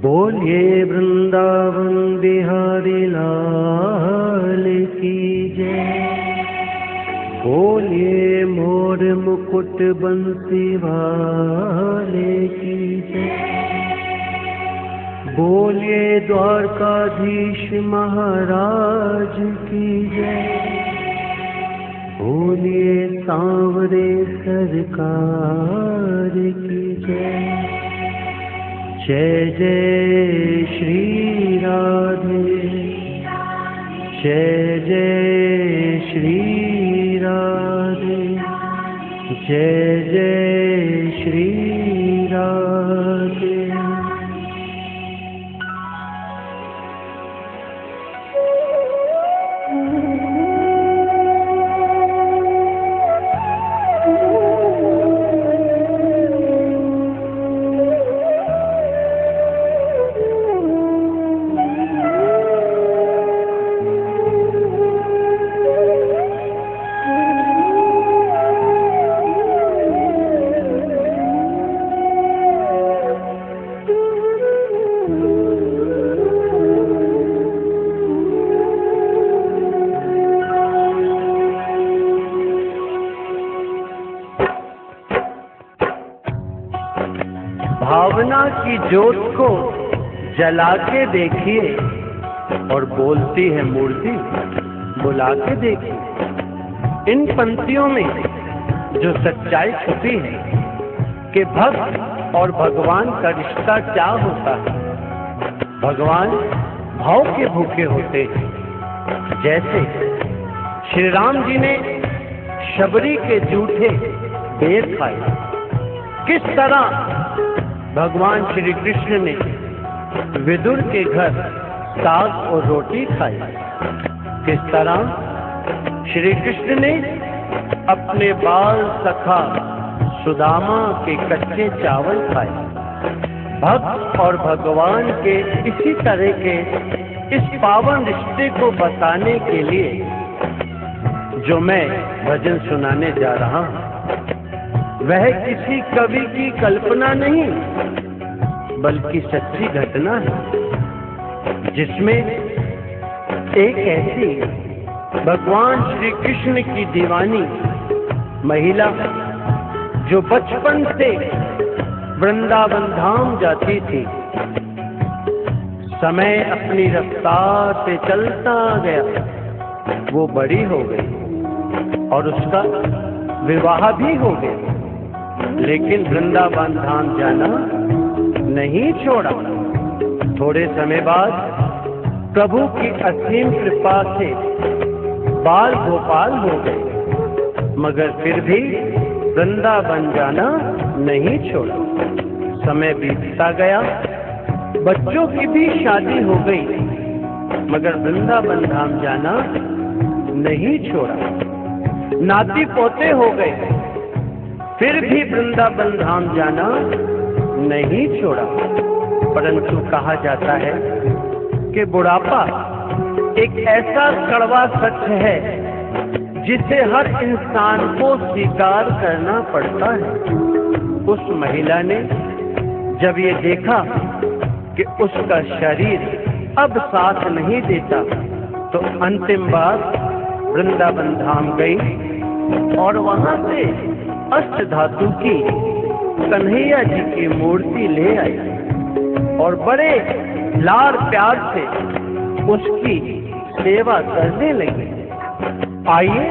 बोलिए वृंदावन बिहारी लाल की जय। बोलिए मोर मुकुट बंसी वाले की जय। बोलिए द्वारकाधीश महाराज की जय। बोलिए सांवरे सरकार की जय। जय जय श्री राधे, जय जय श्री राधे, जय जय श्री राधे। भावना की ज्योत को जला के देखिए और बोलती है मूर्ति बुला के देखिए। इन पंक्तियों में जो सच्चाई छुपी है कि भक्त और भगवान का रिश्ता क्या होता है। भगवान भाव के भूखे होते हैं। जैसे श्री राम जी ने शबरी के जूठे बेर खाए, किस तरह भगवान श्री कृष्ण ने विदुर के घर साग और रोटी खाई, किस तरह श्री कृष्ण ने अपने बाल सखा सुदामा के कच्चे चावल खाए। भक्त और भगवान के इसी तरह के इस पावन रिश्ते को बताने के लिए जो मैं भजन सुनाने जा रहा हूं, वह किसी कवि की कल्पना नहीं बल्कि सच्ची घटना है, जिसमें एक ऐसी भगवान श्री कृष्ण की दीवानी महिला जो बचपन से वृंदावन धाम जाती थी, समय अपनी रफ्तार से चलता गया, वो बड़ी हो गई और उसका विवाह भी हो गया, लेकिन वृंदावन धाम जाना नहीं छोड़ा। थोड़े समय बाद प्रभु की असीम कृपा से बाल गोपाल हो गए, मगर फिर भी वृंदावन जाना नहीं छोड़ा। समय बीतता गया, बच्चों की भी शादी हो गई, मगर वृंदावन धाम जाना नहीं छोड़ा। नाती पोते हो गए, फिर भी वृंदावन धाम जाना नहीं छोड़ा। परंतु कहा जाता है कि बुढ़ापा एक ऐसा कड़वा सच है जिसे हर इंसान को स्वीकार करना पड़ता है। उस महिला ने जब ये देखा कि उसका शरीर अब साथ नहीं देता, तो अंतिम बार वृंदावन धाम गई और वहां से अष्ट धातु की कन्हैया जी की मूर्ति ले आई और बड़े लाड़ प्यार से उसकी सेवा करने लगी। आइए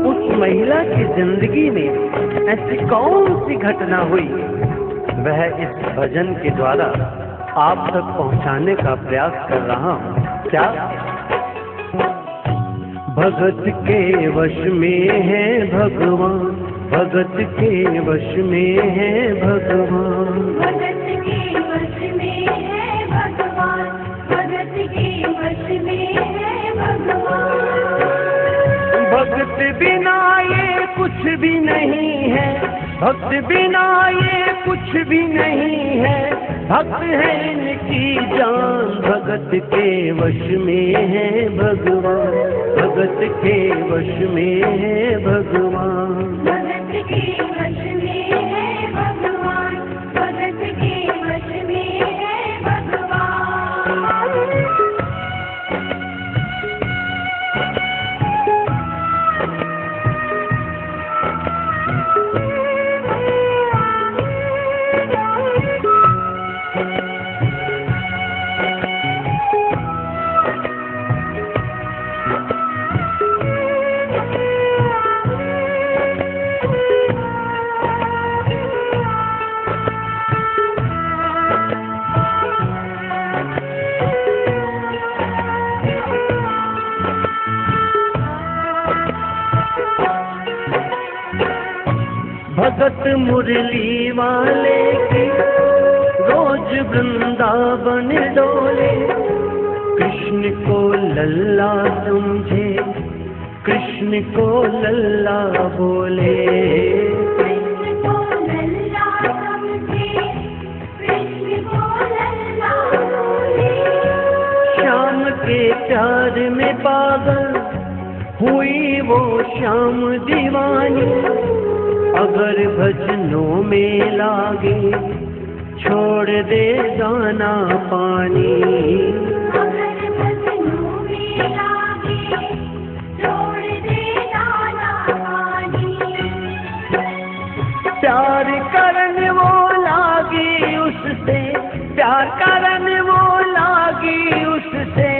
उस महिला की जिंदगी में ऐसी कौन सी घटना हुई, वह इस भजन के द्वारा आप तक पहुंचाने का प्रयास कर रहा हूं। क्या भगत के वश में है भगवान, भगत के वश में है भगवान, भगत के वश में है भगवान, भगत के वश में है भगवान। भक्त बिना ये कुछ भी नहीं है, भक्त बिना ये कुछ भी नहीं है, भक्त है इनकी जान। भगत के वश में है भगवान, भगत के वश में है भगवान, भगत के वश में है भगवान, भगत के वश में है भगवान। भगत मुरली वाले की रोज वृंदावन डोले। कृष्ण को लल्ला समझे, कृष्ण को लल्ला बोले। कृष्ण को लल्ला समझे, कृष्ण को लल्ला बोले। श्याम के प्यार में पागल हुई वो श्याम दीवानी। अगर भजनों में लागे छोड़ दे दाना पानी। अगर भजनों में लागे छोड़ दे दाना पानी। प्यार करन वो लागी उससे, प्यार करन वो लागी उससे।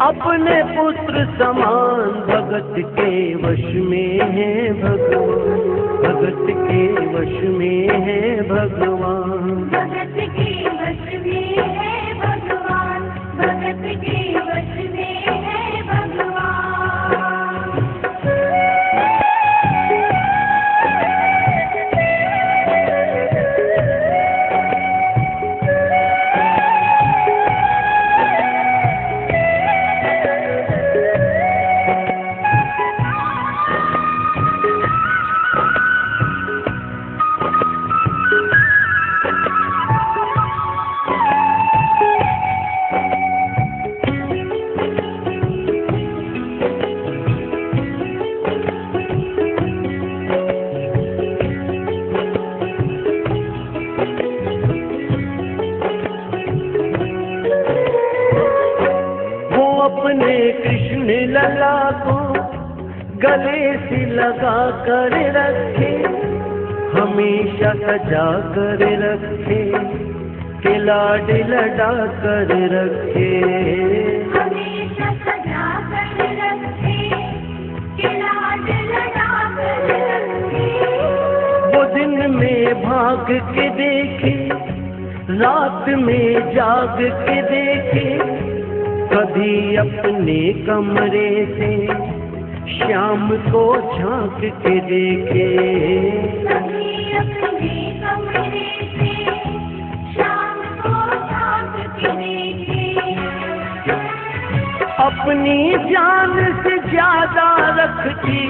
अपने पुत्र समान भगत के वश में है भगवान, भगत के वश में है भगवान। भगत के वश में है भगवान, भगत के वश में है भगवान। अपने कृष्ण लला को गले से लगा कर रखे, हमेशा सजा कर रखे, के लाड लड़ा कर रखे। हमेशा सजा कर रखे, के लाड लड़ा कर रखे। वो दिन में भाग के देखे, रात में जाग के देखे। कभी अपने कमरे से श्याम को झांक के देखे। कभी अपने कमरे से शाम को झांक के देखे। अपनी जान से ज्यादा रखती,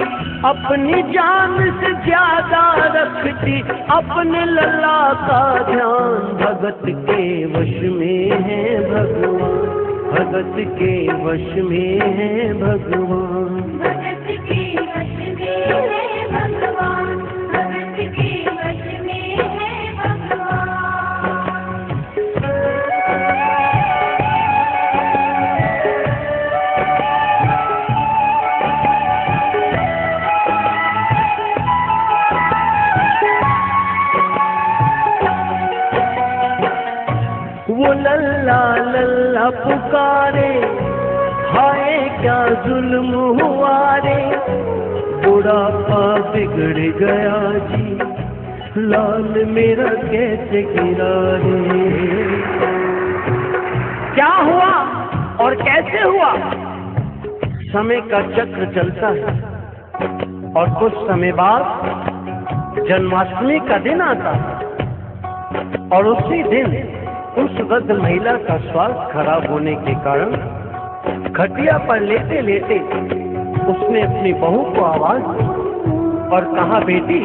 अपनी जान से ज्यादा रखती, अपने लल्ला का ध्यान। भगत के वश में है भगवान, भगत के वश में है भगवान। भगत के वश में है भगवान, भगत के वश में है भगवान। वो लल्ला लल्ला पुकारे, हाय क्या जुल्म हुआ रे। बुढ़ापा बिगड़ गया जी, लाल मेरा कैसे गिरा रे। क्या हुआ और कैसे हुआ? समय का चक्र चलता है और कुछ समय बाद जन्माष्टमी का दिन आता है और उसी दिन उस वृद्ध महिला का स्वास्थ्य खराब होने के कारण खटिया पर लेटे लेटे उसने अपनी बहू को आवाज दी और कहा, बेटी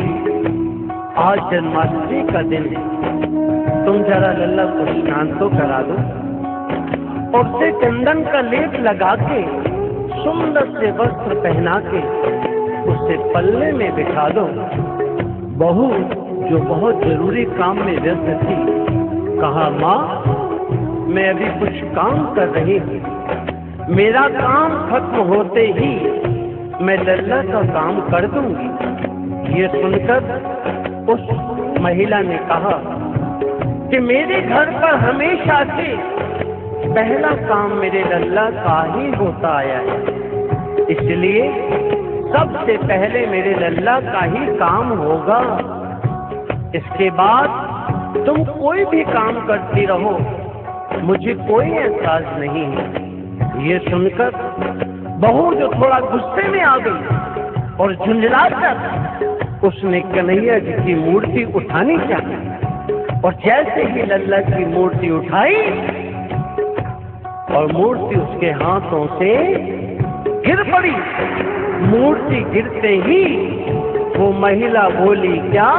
आज जन्माष्टमी का दिन है, तुम जरा लल्ला को स्नान तो करा दो और उसे चंदन का लेप लगा के सुंदर से वस्त्र पहना के उसे पल्ले में बिठा दो। बहू जो बहुत जरूरी काम में व्यस्त थी कहा, माँ मैं अभी कुछ काम कर रही हूँ, मेरा काम खत्म होते ही मैं लल्ला का काम कर दूंगी। ये सुनकर उस महिला ने कहा कि मेरे घर पर हमेशा से पहला काम मेरे लल्ला का ही होता आया है, इसलिए सबसे पहले मेरे लल्ला का ही काम होगा। इसके बाद तुम कोई भी काम करती रहो, मुझे कोई एहसास नहीं है। ये सुनकर बहू जो थोड़ा गुस्से में आ गई और झुंझलाकर उसने कन्हैया जी की मूर्ति उठानी चाहिए और जैसे ही लल्ला की मूर्ति उठाई और मूर्ति उसके हाथों से गिर पड़ी। मूर्ति गिरते ही वो महिला बोली क्या?